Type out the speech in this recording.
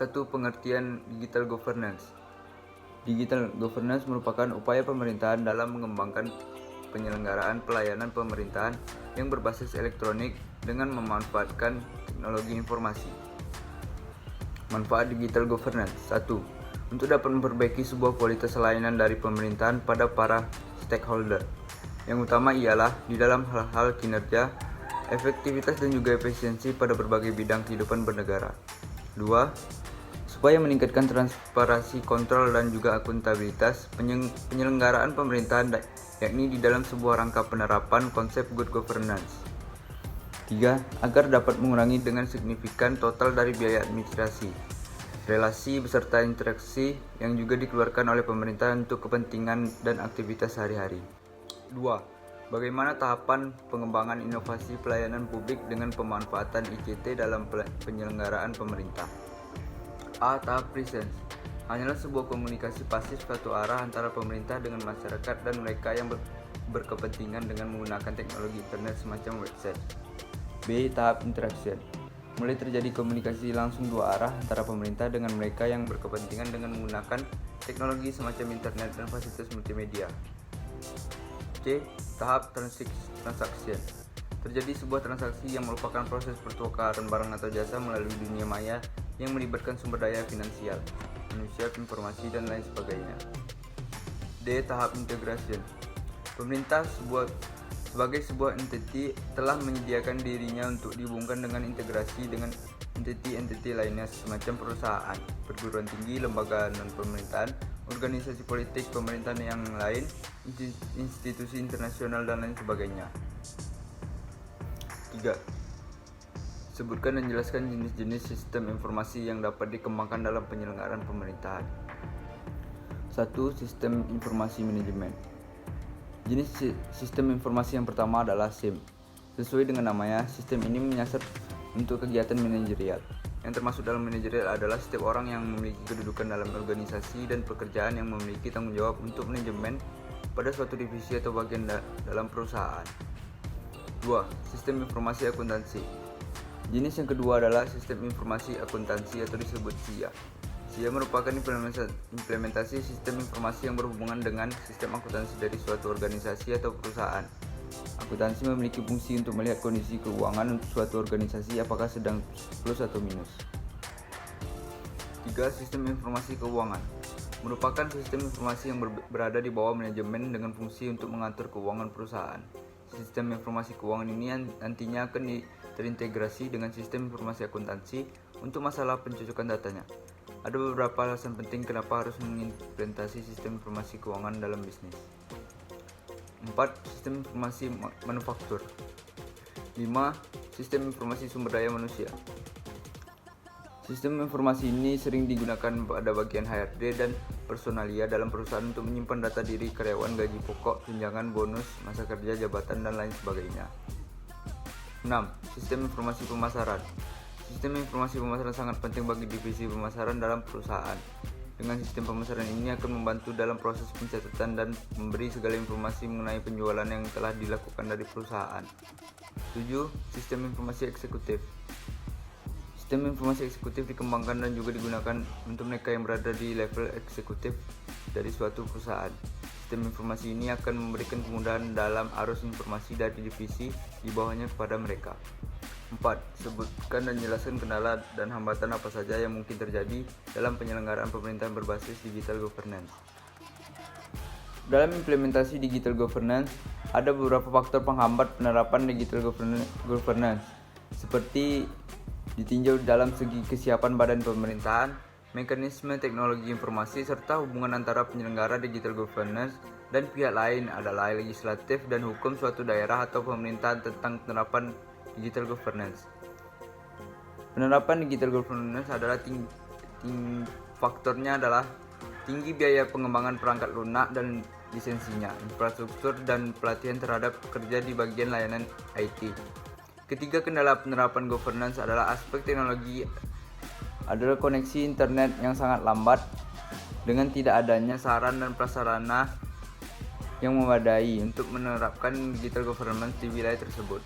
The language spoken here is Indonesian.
Satu, pengertian digital governance. Digital governance merupakan upaya pemerintahan dalam mengembangkan penyelenggaraan pelayanan pemerintahan yang berbasis elektronik dengan memanfaatkan teknologi informasi. Manfaat digital governance. 1. Untuk dapat memperbaiki sebuah kualitas layanan dari pemerintahan pada para stakeholder. Yang utama ialah di dalam hal-hal kinerja, efektivitas dan juga efisiensi pada berbagai bidang kehidupan bernegara. 2. Supaya meningkatkan transparansi, kontrol, dan juga akuntabilitas penyelenggaraan pemerintahan, yakni di dalam sebuah rangka penerapan konsep good governance. 3. Agar dapat mengurangi dengan signifikan total dari biaya administrasi, relasi beserta interaksi yang juga dikeluarkan oleh pemerintah untuk kepentingan dan aktivitas sehari-hari. 2. Bagaimana tahapan pengembangan inovasi pelayanan publik dengan pemanfaatan ICT dalam penyelenggaraan pemerintah. A. Tahap presence. Hanyalah sebuah komunikasi pasif satu arah antara pemerintah dengan masyarakat dan mereka yang berkepentingan dengan menggunakan teknologi internet semacam website. B. Tahap interaction. Mulai terjadi komunikasi langsung dua arah antara pemerintah dengan mereka yang berkepentingan dengan menggunakan teknologi semacam internet dan fasilitas multimedia. C. Tahap transaction. Terjadi sebuah transaksi yang merupakan proses pertukaran barang atau jasa melalui dunia maya yang melibatkan sumber daya finansial, manusia, informasi, dan lain sebagainya. D. Tahap integration. Pemerintah sebagai sebuah entiti telah menyediakan dirinya untuk dihubungkan dengan integrasi dengan entiti-entiti lainnya semacam perusahaan, perguruan tinggi, lembaga non-pemerintahan, organisasi politik, pemerintahan yang lain, institusi internasional, dan lain sebagainya. 3. Sebutkan dan jelaskan jenis-jenis sistem informasi yang dapat dikembangkan dalam penyelenggaraan pemerintahan. 1. Sistem informasi manajemen. Jenis sistem informasi yang pertama adalah SIM. Sesuai dengan namanya, sistem ini menyasar untuk kegiatan manajerial. Yang termasuk dalam manajerial adalah setiap orang yang memiliki kedudukan dalam organisasi dan pekerjaan yang memiliki tanggung jawab untuk manajemen pada suatu divisi atau bagian dalam perusahaan. 2. Sistem informasi akuntansi. Jenis yang kedua adalah sistem informasi akuntansi atau disebut SIA. SIA merupakan implementasi sistem informasi yang berhubungan dengan sistem akuntansi dari suatu organisasi atau perusahaan. Akuntansi memiliki fungsi untuk melihat kondisi keuangan untuk suatu organisasi apakah sedang plus atau minus. 3. Sistem informasi keuangan merupakan sistem informasi yang berada di bawah manajemen dengan fungsi untuk mengatur keuangan perusahaan. Sistem informasi keuangan ini nantinya akan terintegrasi dengan sistem informasi akuntansi untuk masalah pencocokan datanya. Ada beberapa alasan penting kenapa harus mengimplementasi sistem informasi keuangan dalam bisnis. 4. Sistem informasi manufaktur. 5. Sistem informasi sumber daya manusia. Sistem informasi ini sering digunakan pada bagian HRD dan personalia dalam perusahaan untuk menyimpan data diri karyawan, gaji pokok, tunjangan, bonus, masa kerja, jabatan, dan lain sebagainya. 6. Sistem informasi pemasaran. Sistem informasi pemasaran sangat penting bagi divisi pemasaran dalam perusahaan. Dengan sistem pemasaran ini akan membantu dalam proses pencatatan dan memberi segala informasi mengenai penjualan yang telah dilakukan dari perusahaan. 7. Sistem informasi eksekutif. Sistem informasi eksekutif dikembangkan dan juga digunakan untuk mereka yang berada di level eksekutif dari suatu perusahaan. Sistem informasi ini akan memberikan kemudahan dalam arus informasi dari divisi di bawahnya kepada mereka. 4. Sebutkan dan jelaskan kendala dan hambatan apa saja yang mungkin terjadi dalam penyelenggaraan pemerintahan berbasis digital governance. Dalam implementasi digital governance, ada beberapa faktor penghambat penerapan digital governance, seperti ditinjau dalam segi kesiapan badan pemerintahan, mekanisme teknologi informasi, serta hubungan antara penyelenggara digital governance dan pihak lain adalah legislatif dan hukum suatu daerah atau pemerintahan tentang penerapan digital governance. Penerapan digital governance adalah faktornya adalah tinggi biaya pengembangan perangkat lunak dan lisensinya, infrastruktur, dan pelatihan terhadap pekerja di bagian layanan IT. Ketiga kendala penerapan governance adalah aspek teknologi, adalah koneksi internet yang sangat lambat dengan tidak adanya saran dan prasarana yang memadai untuk menerapkan digital governance di wilayah tersebut.